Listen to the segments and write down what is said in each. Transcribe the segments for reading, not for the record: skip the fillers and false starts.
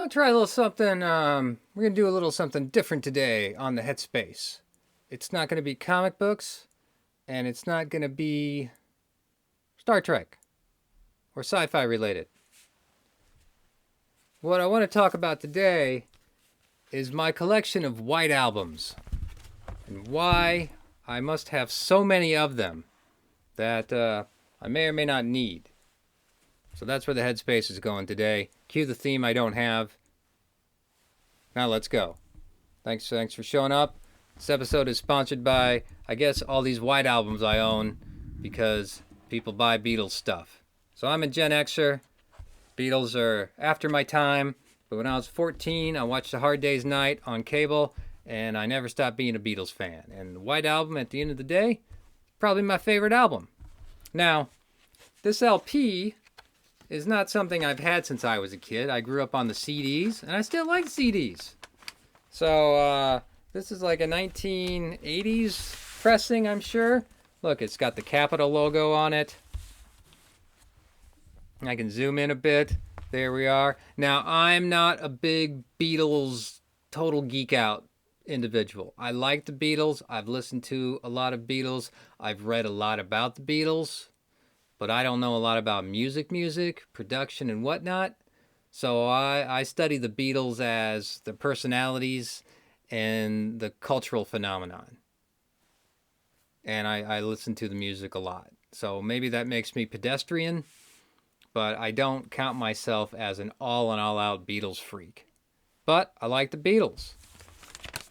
I'll try a little something. We're going to do a little something different today on the Headspace. It's not going to be comic books, and it's not going to be Star Trek or sci fi related. What I want to talk about today is my collection of white albums and why I must have so many of them that I may or may not need. So that's where the Headspace is going today. Cue the theme I don't have. Now let's go. Thanks for showing up. This episode is sponsored by, I guess, all these white albums I own because people buy Beatles stuff. So I'm a Gen Xer. Beatles are after my time. But when I was 14, I watched A Hard Day's Night on cable, and I never stopped being a Beatles fan. And the White Album, at the end of the day, probably my favorite album. Now, this LP is not something I've had since I was a kid. I grew up on the CDs, and I still like CDs. So, this is like a 1980s pressing, I'm sure. Look, it's got the Capitol logo on it. I can zoom in a bit. There we are. Now, I'm not a big Beatles total geek out individual. I like the Beatles. I've listened to a lot of Beatles. I've read a lot about the Beatles. But I don't know a lot about music, production, and whatnot. So I study the Beatles as the personalities and the cultural phenomenon. And I listen to the music a lot. So maybe that makes me pedestrian, but I don't count myself as an all-out Beatles freak. But I like the Beatles.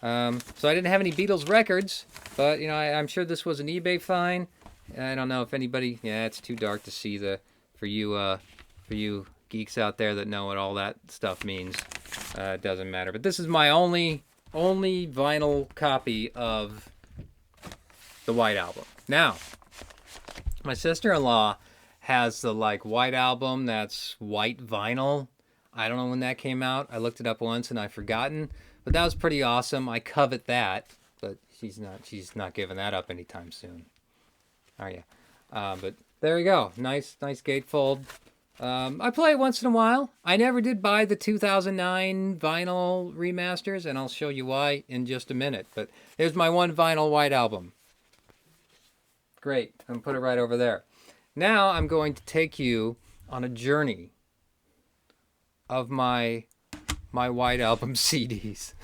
So I didn't have any Beatles records, but I'm sure this was an eBay find. I don't know if anybody. Yeah, it's too dark to see for you geeks out there that know what all that stuff means. It doesn't matter. But this is my only vinyl copy of the White Album. Now, my sister-in-law has the White Album that's white vinyl. I don't know when that came out. I looked it up once and I've forgotten. But that was pretty awesome. I covet that, but she's not giving that up anytime soon. Oh yeah, but there we go. Nice gatefold. I play it once in a while. I never did buy the 2009 vinyl remasters, and I'll show you why in just a minute. But there's my one vinyl White Album. Great. I'm gonna put it right over there. Now I'm going to take you on a journey of my White Album CDs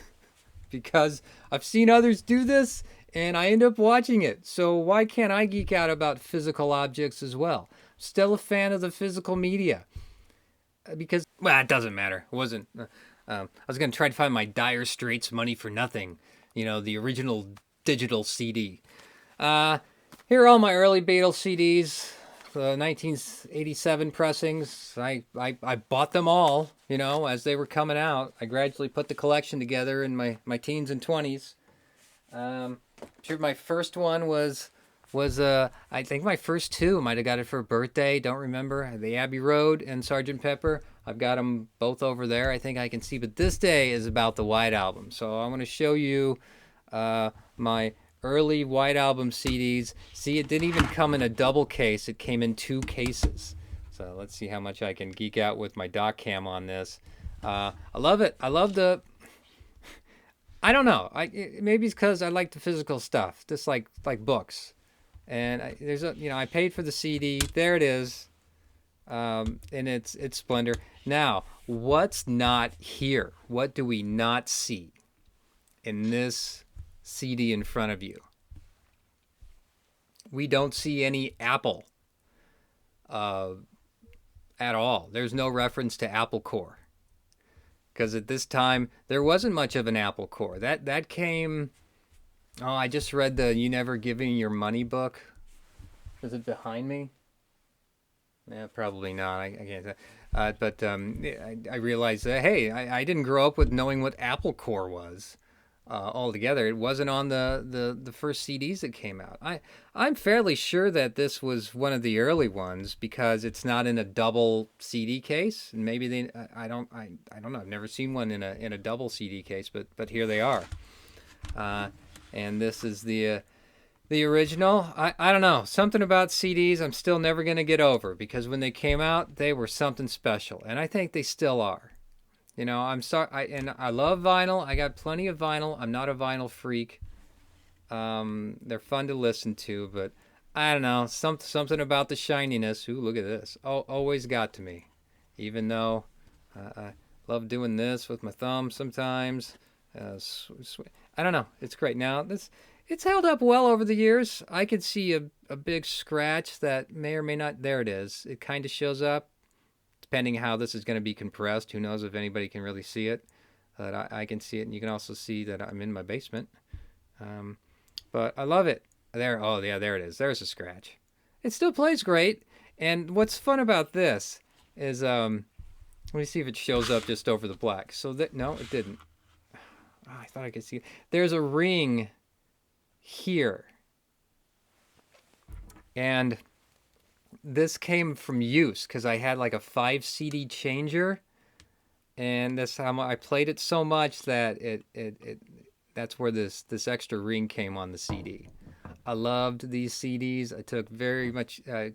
because I've seen others do this. And I end up watching it. So why can't I geek out about physical objects as well? Still a fan of the physical media. Because, well, it doesn't matter. It wasn't. I was going to try to find my Dire Straits Money for Nothing. The original digital CD. Here are all my early Beatles CDs. The 1987 pressings. I bought them all, as they were coming out. I gradually put the collection together in my teens and 20s. Sure, my first one was I think my first two might have got it for a birthday. Don't remember. The Abbey Road and Sgt. Pepper. I've got them both over there. I think I can see. But this day is about the White Album. So I want to show you my early White Album CDs. See, it didn't even come in a double case. It came in two cases. So let's see how much I can geek out with my dock cam on this. I love it. I love the... I don't know. Maybe it's because I like the physical stuff, just like books. And I paid for the CD. There it is, in its splendor. Now, what's not here? What do we not see in this CD in front of you? We don't see any Apple at all. There's no reference to Apple Core. Because at this time, there wasn't much of an Apple Core. That came... Oh, I just read the You Never Giving Your Money book. Is it behind me? Yeah, probably not. I can't... But I realized that, hey, I didn't grow up with knowing what Apple Core was altogether. It wasn't on the first CDs that came out. I'm fairly sure that this was one of the early ones because it's not in a double CD case. And maybe I don't know. I've never seen one in a double CD case, but here they are. And this is the original. I don't know. Something about CDs I'm still never going to get over because when they came out, they were something special. And I think they still are. You know, I'm sorry, and I love vinyl. I got plenty of vinyl. I'm not a vinyl freak. They're fun to listen to, but I don't know, something about the shininess. Ooh, look at this. Oh, always got to me. Even though I love doing this with my thumb sometimes. I don't know. It's great. Now this it's held up well over the years. I could see a big scratch that may or may not. There it is. It kind of shows up, depending how this is going to be compressed. Who knows if anybody can really see it? But I can see it, and you can also see that I'm in my basement. Um, but I love it. There, oh yeah, there it is. There's a scratch. It still plays great. And what's fun about this is, let me see if it shows up just over the black. So that no, it didn't. Oh, I thought I could see it. There's a ring here, and this came from use because I had like a 5 CD changer, and this time I played it so much that it that's where this extra ring came on the CD. I loved these CDs. I took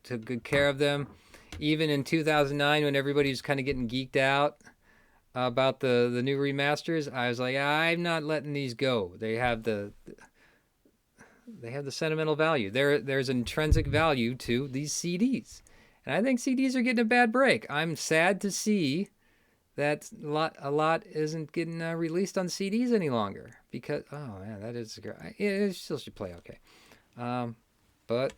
took good care of them. Even in 2009, when everybody was kind of getting geeked out about the new remasters, I was like, I'm not letting these go. They have the sentimental value. There's intrinsic value to these CDs, and I think CDs are getting a bad break. I'm sad to see that a lot isn't getting released on CDs any longer because that is great. It still should play okay. But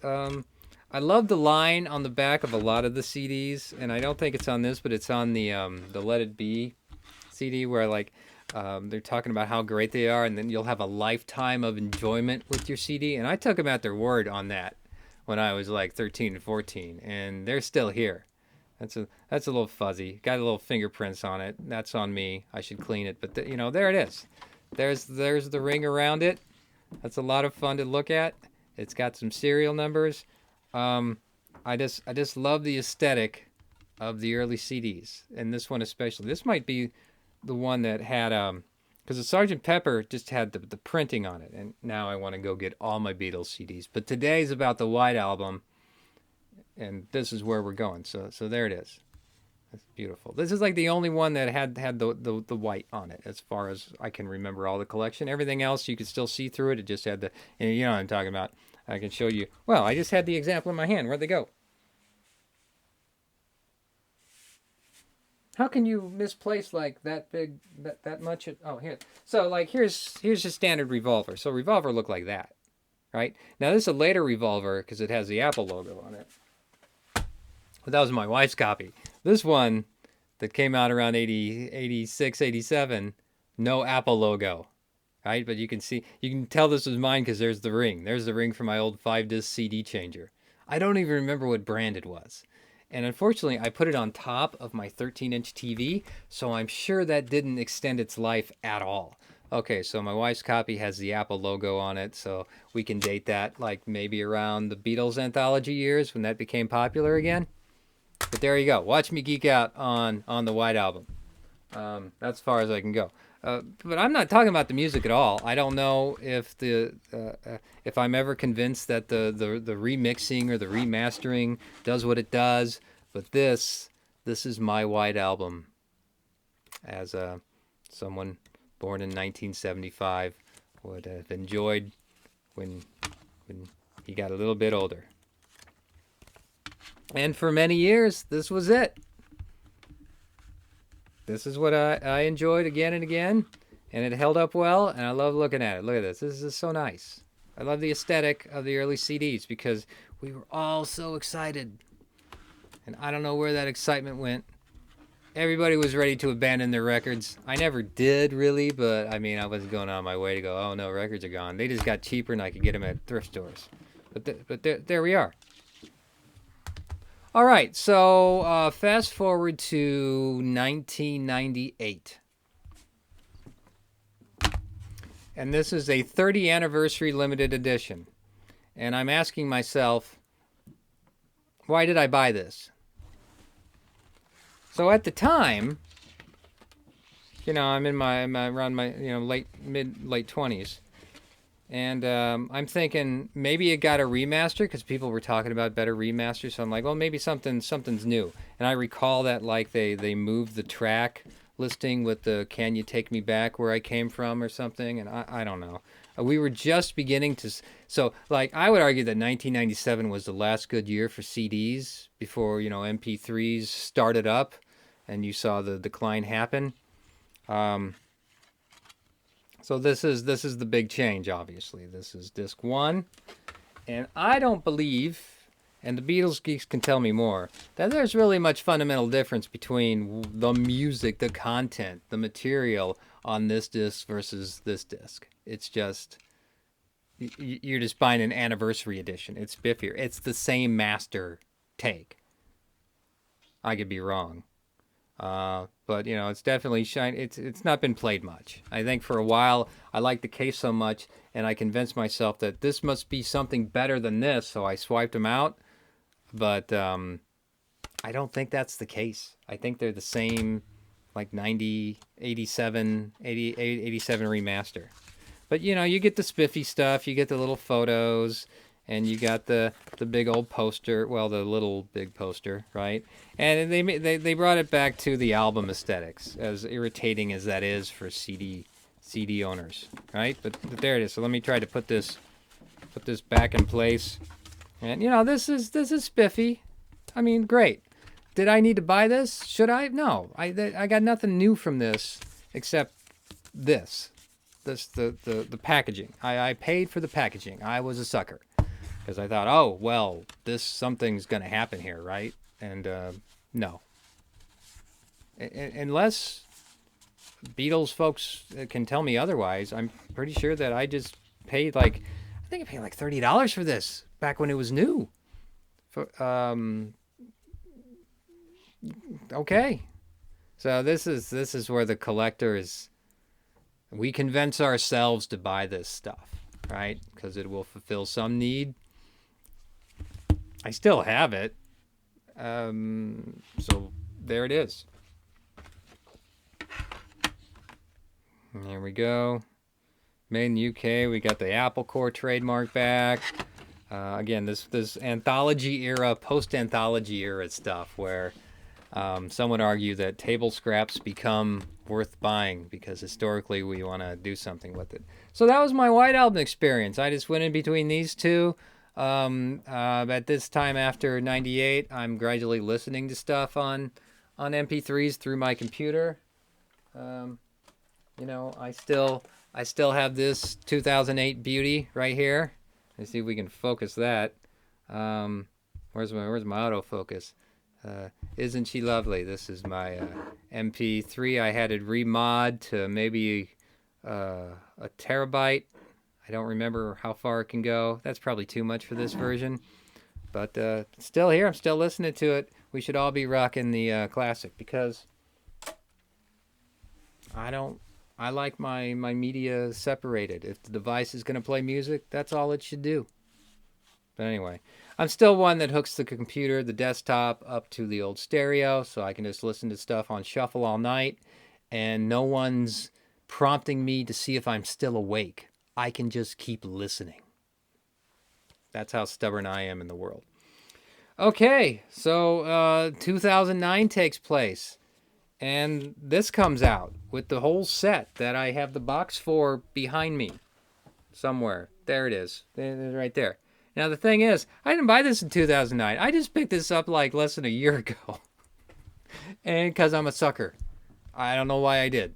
I love the line on the back of a lot of the CDs, and I don't think it's on this, but it's on the Let It Be CD where like they're talking about how great they are, and then you'll have a lifetime of enjoyment with your CD. And I took them at their word on that when I was like 13 and 14, and they're still here. That's a little fuzzy. Got a little fingerprints on it. That's on me. I should clean it. But there it is. There's the ring around it. That's a lot of fun to look at. It's got some serial numbers. I just love the aesthetic of the early CDs, and this one especially. This might be the one that had because the Sgt. Pepper just had the printing on it, and now I want to go get all my Beatles CDs. But today's about the White Album, and this is where we're going. So there it is. That's beautiful. This is like the only one that had the white on it, as far as I can remember all the collection. Everything else you could still see through it. It just had you know what I'm talking about. I can show you. Well, I just had the example in my hand. Where'd they go? How can you misplace like that big, that much? Oh, here. So like here's your standard revolver. So revolver looked like that, right? Now this is a later revolver because it has the Apple logo on it. But that was my wife's copy. This one that came out around 86, 87, no Apple logo, right? But you can tell this was mine because there's the ring. There's the ring for my old 5-disc CD changer. I don't even remember what brand it was. And unfortunately, I put it on top of my 13-inch TV, so I'm sure that didn't extend its life at all. Okay, so my wife's copy has the Apple logo on it, so we can date that like maybe around the Beatles anthology years when that became popular again. But there you go. Watch me geek out on the White Album. That's as far as I can go. But I'm not talking about the music at all. I don't know if if I'm ever convinced that the remixing or the remastering does what it does. But this is my White Album. As someone born in 1975 would have enjoyed when he got a little bit older. And for many years, this was it. This is what I enjoyed again and again, and it held up well, and I love looking at it. Look at this. This is so nice. I love the aesthetic of the early CDs because we were all so excited. And I don't know where that excitement went. Everybody was ready to abandon their records. I never did, really, but I mean, I wasn't going on my way to go, oh no, records are gone. They just got cheaper and I could get them at thrift stores. But there we are. All right, so fast forward to 1998. And this is a 30th anniversary limited edition. And I'm asking myself, why did I buy this? So at the time, I'm in my around my late 20s. And I'm thinking maybe it got a remaster because people were talking about better remasters. So I'm like, well, maybe something's new. And I recall that like they moved the track listing with the "Can you take me back where I came from" or something, and I don't know. We were just beginning to, so like I would argue that 1997 was the last good year for CDs before MP3s started up, and you saw the decline happen. Um, so this is the big change. Obviously, this is disc one, and I don't believe, and the Beatles geeks can tell me more, that there's really much fundamental difference between the music, the content, the material on this disc versus this disc. It's just, you're just buying an anniversary edition. It's biffier. It's the same master take. I could be wrong. But it's definitely shine. It's not been played much. I think for a while I liked the case so much, and I convinced myself that this must be something better than this, so I swiped them out. But I don't think that's the case. I think they're the same, like 90, 87, 88, 87 remaster. But you get the spiffy stuff, you get the little photos, and you got the big old poster, well, the little big poster, right? And they brought it back to the album aesthetics, as irritating as that is for CD owners, right? But there it is. So let me try to put this back in place. And this is spiffy. I mean, great. Did I need to buy this? Should I? No. I got nothing new from this except this. The packaging. I paid for the packaging. I was a sucker because I thought, oh well, something's gonna happen here, right? And no. Unless Beatles folks can tell me otherwise, I'm pretty sure that I just paid I think I paid like $30 for this back when it was new. Okay. So this is where the collector is. We convince ourselves to buy this stuff, right? Because it will fulfill some need. I still have it. So there it is. There we go. Made in the UK. We got the Apple Core trademark back. Again, this anthology era, post-anthology era stuff where some would argue that table scraps become worth buying because historically we want to do something with it. So that was my White Album experience. I just went in between these two. At this time after 98, I'm gradually listening to stuff on MP3s through my computer. I still have this 2008 beauty right here. Let's see if we can focus that. Where's my autofocus? Isn't she lovely? This is my MP3. I had it remod to maybe a terabyte. I don't remember how far it can go. That's probably too much for this version. But still here. I'm still listening to it. We should all be rocking the classic because I like my media separated. If the device is going to play music, that's all it should do. But anyway, I'm still one that hooks the computer, the desktop, up to the old stereo, so I can just listen to stuff on shuffle all night, and no one's prompting me to see if I'm still awake. I can just keep listening. That's how stubborn I am in the world. Okay, so 2009 takes place, and this comes out with the whole set that I have the box for behind me somewhere. There it is. Right there. Now, the thing is, I didn't buy this in 2009. I just picked this up like less than a year ago. And because I'm a sucker. I don't know why I did.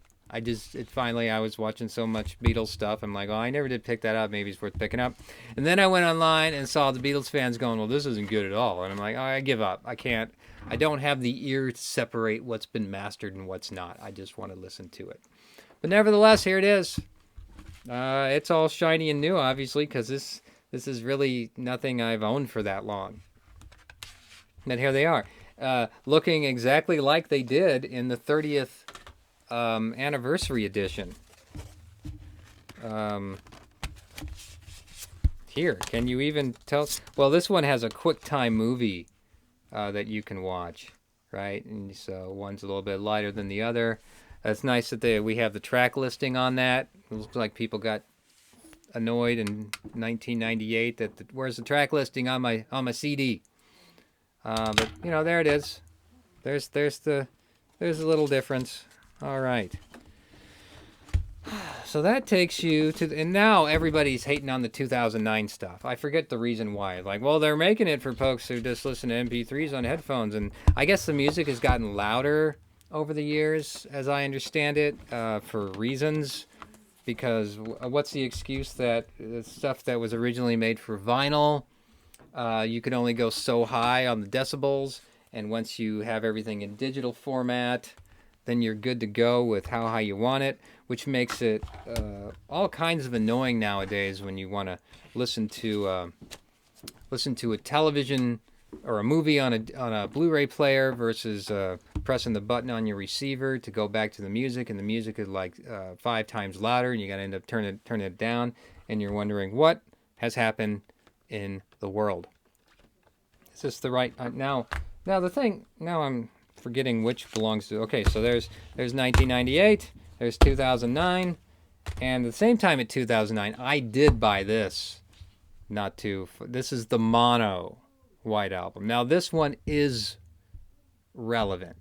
Finally, I was watching so much Beatles stuff. I'm like, oh, I never did pick that up. Maybe it's worth picking up. And then I went online and saw the Beatles fans going, well, this isn't good at all. And I'm like, oh, I give up. I can't. I don't have the ear to separate what's been mastered and what's not. I just want to listen to it. But nevertheless, here it is. It's all shiny and new, obviously, because this is really nothing I've owned for that long. And here they are, looking exactly like they did in the 30th anniversary edition. Here, can you even tell? Well, this one has a QuickTime movie that you can watch, right? And so one's a little bit lighter than the other. It's nice that we have the track listing on that. It looks like people got annoyed in 1998 that where's the track listing on my CD? But there it is. There's a little difference. All right. So that takes you to, and now everybody's hating on the 2009 stuff. I forget the reason why. Like, well, they're making it for folks who just listen to MP3s on headphones, and I guess the music has gotten louder over the years, as I understand it, for reasons. Because what's the excuse that the stuff that was originally made for vinyl, you could only go so high on the decibels, and once you have everything in digital format, then you're good to go with how high you want it, which makes it all kinds of annoying nowadays when you want to listen to a television or a movie on a Blu-ray player versus pressing the button on your receiver to go back to the music, and the music is like 5 times louder, and you got to end up turning it down, and you're wondering what has happened in the world. Is this the right now? The thing now I'm forgetting which belongs to. Okay, so there's 1998, there's 2009, and at the same time at 2009, I did buy this. This is the mono White Album. Now this one is relevant.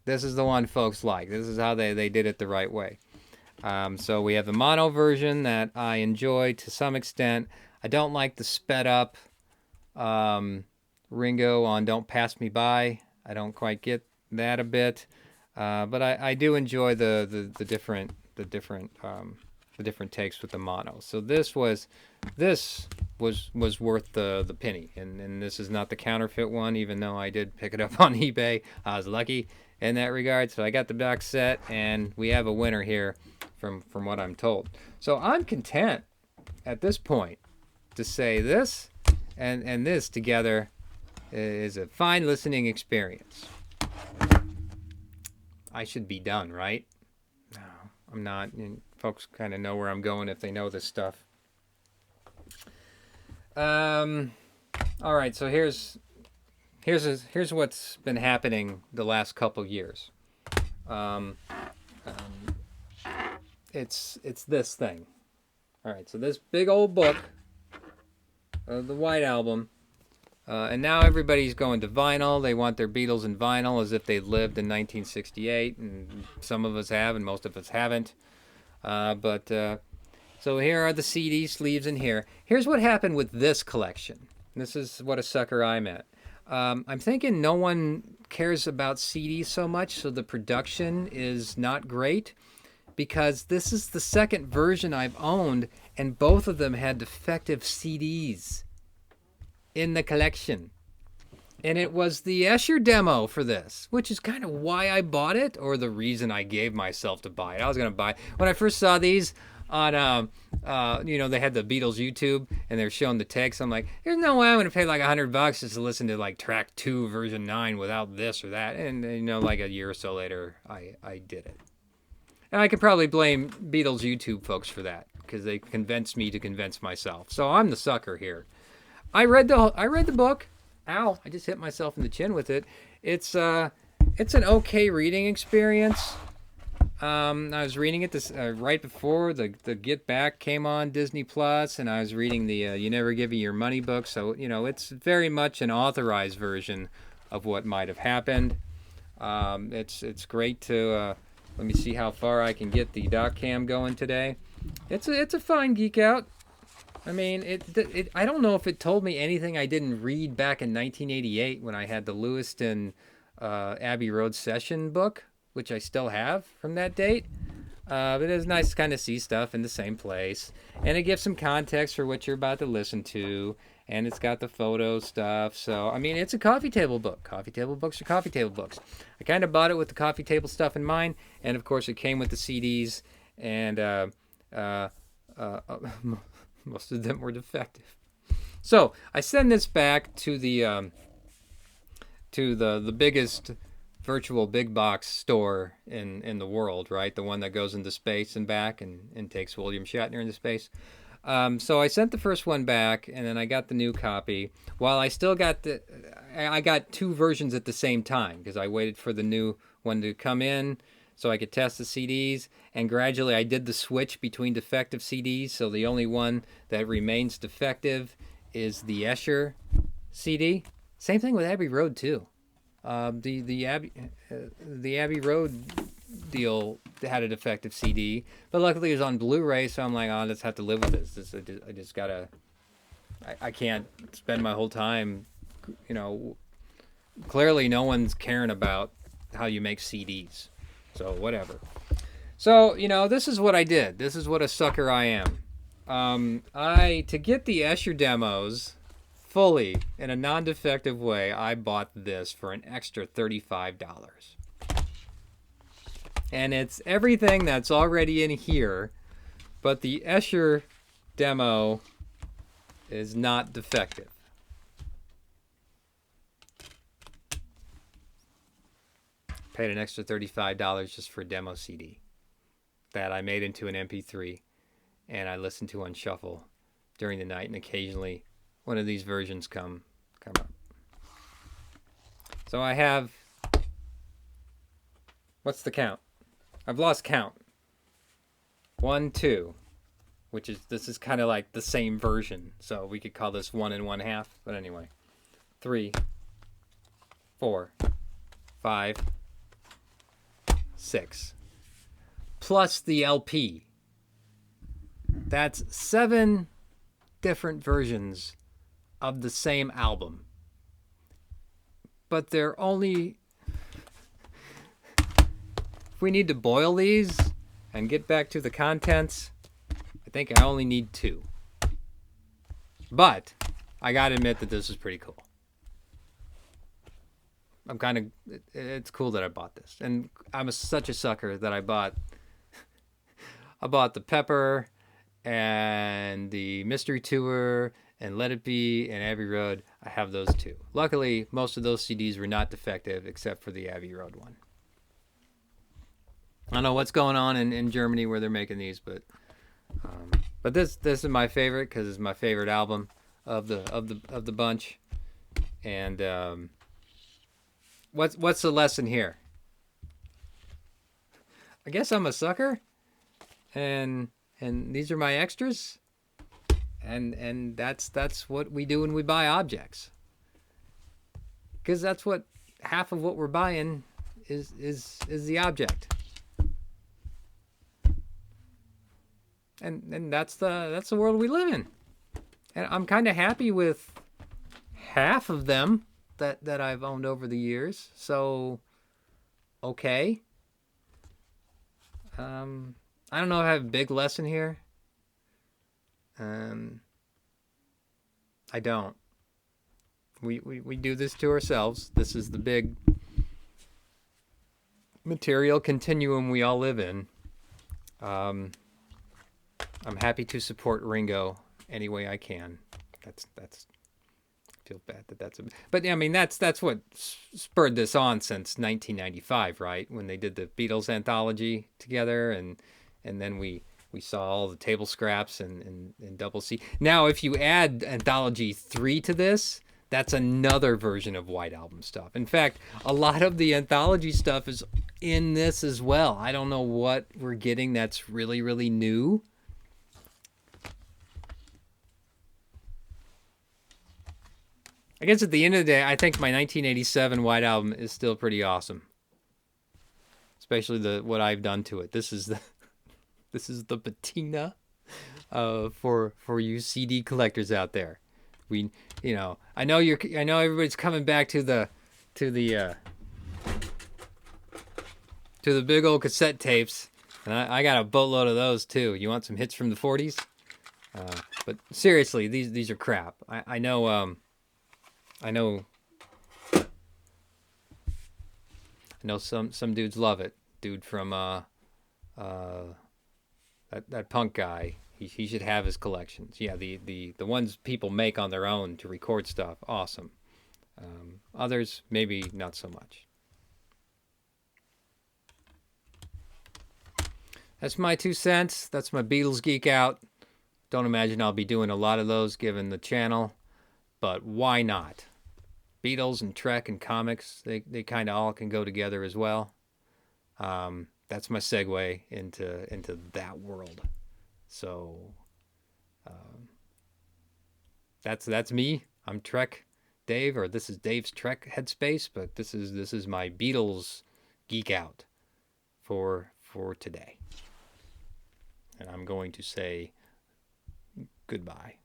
This is the one folks like. This is how they did it the right way. So we have the mono version that I enjoy to some extent. I don't like the sped up Ringo on "Don't Pass Me By." I don't quite get that a bit, but I do enjoy the different takes with the mono. So this was worth the penny, and this is not the counterfeit one, even though I did pick it up on eBay. I was lucky in that regard. So I got the box set, and we have a winner here from what I'm told. So I'm content at this point to say this and this together is a fine listening experience. I should be done, right? No, I'm not. And folks kind of know where I'm going if they know this stuff. All right, so here's what's been happening the last couple years. It's this thing. All right, so this big old book, the White Album, and now everybody's going to vinyl. They want their Beatles in vinyl as if they lived in 1968, and some of us have, and most of us haven't. So here are the CD sleeves in here. Here's what happened with this collection. This is what a sucker I'm at. I'm thinking no one cares about CDs so much, so the production is not great, because this is the second version I've owned, and both of them had defective CDs in the collection. And it was the Esher demo for this, which is kind of why I bought it, or the reason I gave myself to buy it. I was going to buy it. When I first saw these on, they had the Beatles YouTube, and they're showing the text. I'm like, there's no way I'm going to pay like $100 just to listen to like track 2 version 9 without this or that. And, like a year or so later, I did it. And I could probably blame Beatles YouTube folks for that, because they convinced me to convince myself. So I'm the sucker here. I read the book. Ow! I just hit myself in the chin with it. It's an okay reading experience. I was reading it right before the Get Back came on Disney Plus, and I was reading the You Never Give Me Your Money book. So it's very much an authorized version of what might have happened. It's great to let me see how far I can get the doc cam going today. It's a fine geek out. I mean, I don't know if it told me anything I didn't read back in 1988 when I had the Lewisohn Abbey Road Session book, which I still have from that date. But it was nice to kind of see stuff in the same place. And it gives some context for what you're about to listen to. And it's got the photo stuff. So, I mean, it's a coffee table book. Coffee table books are coffee table books. I kind of bought it with the coffee table stuff in mind. And, of course, it came with the CDs. And most of them were defective. So I send this back to the biggest virtual big box store in the world, right? The one that goes into space and back and takes William Shatner into space. So I sent the first one back, and then I got the new copy. While I still got I got 2 versions at the same time, because I waited for the new one to come in so I could test the CDs, and gradually I did the switch between defective CDs, so the only one that remains defective is the Esher CD. Same thing with Abbey Road too. The Abbey Road deal had a defective CD, but luckily it was on Blu-ray, so I'm like, oh, I just have to live with this. I just gotta. I can't spend my whole time, you know. Clearly, no one's caring about how you make CDs, so whatever. So this is what I did. This is what a sucker I am. To get the Esher demos fully in a non-defective way, I bought this for an extra $35. And it's everything that's already in here, but the Esher demo is not defective. Paid an extra $35 just for a demo CD that I made into an MP3 and I listened to on shuffle during the night, and occasionally one of these versions come up. So I have, what's the count? I've lost count. 1, 2, this is kind of like the same version, so we could call this 1 1/2, but anyway. 3, 4, 5, 6. Plus the LP. That's 7 different versions of the same album. But they're only... If we need to boil these and get back to the contents, I think I only need 2. But I gotta admit that this is pretty cool. It's cool that I bought this. And I'm such a sucker that I bought the Pepper and the Mystery Tour and Let It Be and Abbey Road. I have those too. Luckily, most of those CDs were not defective except for the Abbey Road one. I don't know what's going on in Germany where they're making these, but this is my favorite because it's my favorite album of the bunch. And what's the lesson here? I guess I'm a sucker, and these are my extras, and that's what we do when we buy objects, because that's what half of what we're buying is the object, and that's the world we live in, and I'm kind of happy with half of them that I've owned over the years. So okay. I don't know if I have a big lesson here. I don't. We do this to ourselves. This is the big material continuum we all live in. I'm happy to support Ringo any way I can. That's I feel bad that's but I mean that's what spurred this on since 1995, right? When they did the Beatles anthology together, and then we saw all the table scraps and double C. Now if you add Anthology 3 to this, that's another version of White Album stuff. In fact, a lot of the anthology stuff is in this as well. I don't know what we're getting that's really, really new. I guess at the end of the day, I think my 1987 White Album is still pretty awesome. Especially what I've done to it. This is the patina for you CD collectors out there. I know everybody's coming back to the big old cassette tapes, and I got a boatload of those too. You want some hits from the 40s? But seriously, these are crap. I know some dudes love it. Dude from that punk guy, he should have his collections. Yeah, the ones people make on their own to record stuff, awesome. Others maybe not so much. That's my 2 cents. That's my Beatles geek out. Don't imagine I'll be doing a lot of those given the channel, but why not? Beatles and Trek and comics, they kind of all can go together as well. That's my segue into that world. So that's me. I'm Trek Dave, or this is Dave's Trek Headspace, but this is my Beatles geek out for today. And I'm going to say goodbye.